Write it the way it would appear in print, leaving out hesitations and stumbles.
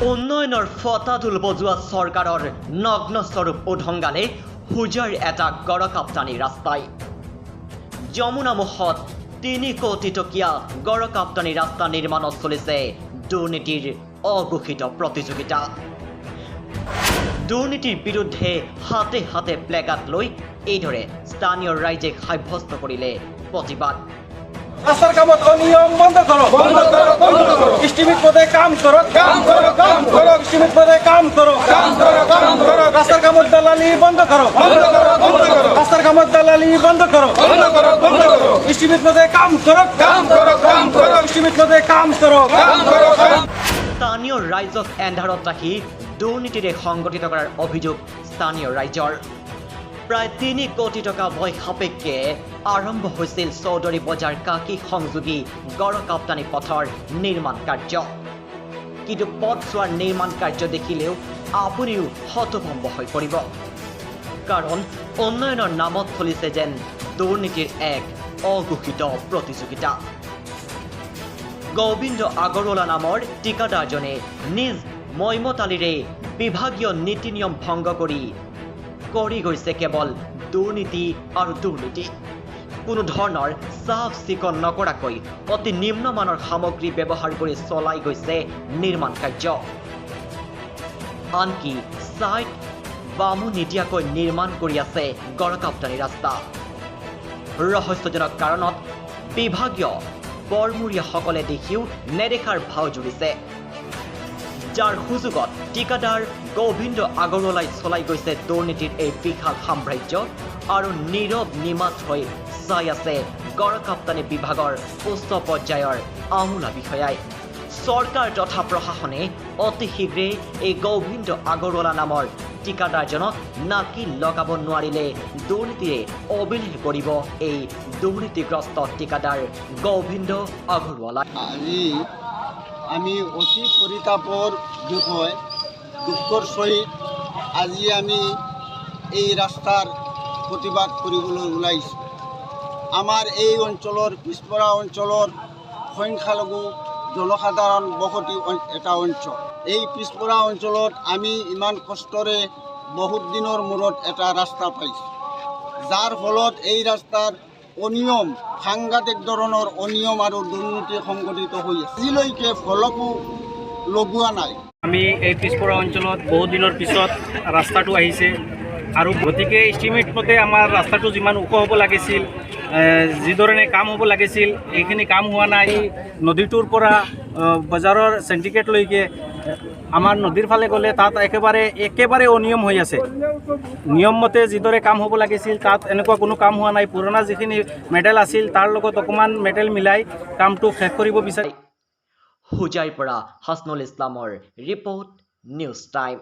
উন্নয়নৰ ফটাঢোল বজোৱা চৰকাৰৰ নগ্ন স্বৰূপ উধংগালে হুজাৰ এটা গড়কাপ্তানি ৰাস্তাই যমুনা মুখত ৩ কোটি টকীয়া গড়কাপ্তানি ৰাস্তা নিৰ্মাণত চলিছে দুৰ্নীতিৰ অঘোষিত প্ৰতিযোগিতা। দুৰ্নীতিৰ বিৰুদ্ধে হাতে হাতে প্লেকাৰ্ড লৈ এইদৰে স্থানীয় ৰাইজে সাব্যস্ত কৰিলে প্ৰতিবাদ। রাস্তার কামত অনিয়ম বন্ধ করো, বন্ধ করো, বন্ধ করো। স্টিমিক পদে কাম করো, কাম করো, কাম করো। স্টিমিক পদে কাম করো, কাম করো, কাম করো। রাস্তার কামত দালালি বন্ধ করো, বন্ধ করো, বন্ধ করো। রাস্তার কামত দালালি বন্ধ করো, বন্ধ করো, বন্ধ করো। স্টিমিক পদে কাম করো, কাম করো, কাম করো। স্টিমিক পদে কাম করো, কাম করো, কাম। স্থানীয় ৰাইজক এন্ধাৰত ৰাখি দুৰ্নীতিৰে সংগঠিত কৰাৰ অভিযোগ স্থানীয় ৰাইজৰ। প্ৰায় ৩ কোটি টকা ব্যয় সাপেক্ষে আৰম্ভ হৈছিল চৌধুৰী বজাৰ কাকি সংযোগী গড়কাপ্তানি পথৰ নিৰ্মাণ কাৰ্য। কিন্তু পথছোৱাৰ নিৰ্মাণ কাৰ্য দেখিলেও আপুনিও হতভম্ব হৈ পৰিব, কাৰণ উন্নয়নৰ নামত চলিছে যেন দুৰ্নীতিৰ এক অঘোষিত প্ৰতিযোগিতা। গোবিন্দ আগৰৱালা নামৰ ঠিকাদাৰজনে নিজ মইমতালিৰে বিভাগীয় নীতি নিয়ম ভংগ কৰি গৈছে কেৱল দুৰ্নীতি আৰু দুৰ্নীতি। কোনো ধৰণৰ চাফ চিকুণ নকৰাকৈ অতি নিম্নমানৰ সামগ্ৰী ব্যৱহাৰ কৰি চলাই গৈছে নিৰ্মাণ কাৰ্য। আনকি ছাইট বামো নিদিয়াকৈ নিৰ্মাণ কৰি আছে গড়কাপ্তানি ৰাস্তা। ৰহস্যজনক কাৰণত বিভাগীয় বৰমূৰীয়াসকলে দেখিও নেদেখাৰ ভাও জুৰিছে, যাৰ সুযোগত ঠিকাদাৰ গোবিন্দ আগৰৱালাই চলাই গৈছে দুৰ্নীতিৰ এই বিশাল সাম্ৰাজ্য আৰু নীৰৱ নিমাত হৈ চাই আছে গড়কাপ্তানি বিভাগৰ উচ্চ পৰ্যায়ৰ আমোলা বিষয়াই। চৰকাৰ তথা প্ৰশাসনে অতি শীঘ্ৰেই এই গোবিন্দ আগৰৱালা নামৰ ঠিকাদাৰজনক নাকি লগাব নোৱাৰিলে দুৰ্নীতিৰে অভিলেখ কৰিব এই দুৰ্নীতিগ্ৰস্ত ঠিকাদাৰ গোবিন্দ আগৰৱালা। আজি আমি অতি পৰিতাপৰ বিষয়, দুখৰ সহিত আজি আমি এই ৰাস্তাৰ প্ৰতিবাদ কৰিবলৈ ওলাইছোঁ। আমাৰ এই অঞ্চলৰ পিছপৰা অঞ্চলৰ সংখ্যালঘু জনসাধাৰণ বসতি এটা অঞ্চল। এই পিছপৰা অঞ্চলত আমি ইমান কষ্টৰে বহুত দিনৰ মূৰত এটা ৰাস্তা পাইছোঁ, যাৰ ফলত এই ৰাস্তাৰ অনিয়ম, সাংঘাতিক ধৰণৰ অনিয়ম আৰু দুৰ্নীতি সংঘটিত হৈ আছে। আজিলৈকে ফলকো লগোৱা নাই। আমি এই পিছপৰা অঞ্চলত বহুত দিনৰ পিছত ৰাস্তাটো আহিছে আৰু গতিকে ইষ্টিমেট মতে আমাৰ ৰাস্তাটো যিমান ওখ হ'ব লাগিছিল, যিধৰণে কাম হ'ব লাগিছিল, এইখিনি কাম হোৱা নাই। নদীটোৰ পৰা বজাৰৰ চেণ্ডিকেটলৈকে আমাৰ নদীৰ ফালে গ'লে তাত একেবাৰে অনিয়ম হৈ আছে। নিয়মমতে যিদৰে কাম হ'ব লাগিছিল তাত এনেকুৱা কোনো কাম হোৱা নাই। পুৰণা যিখিনি মেটেল আছিল তাৰ লগত অকণমান মেটেল মিলাই কামটো শেষ কৰিব বিচাৰি। হুজাইৰ পৰা হাছনুল ইছলামৰ ৰিপৰ্ট, নিউজ টাইম।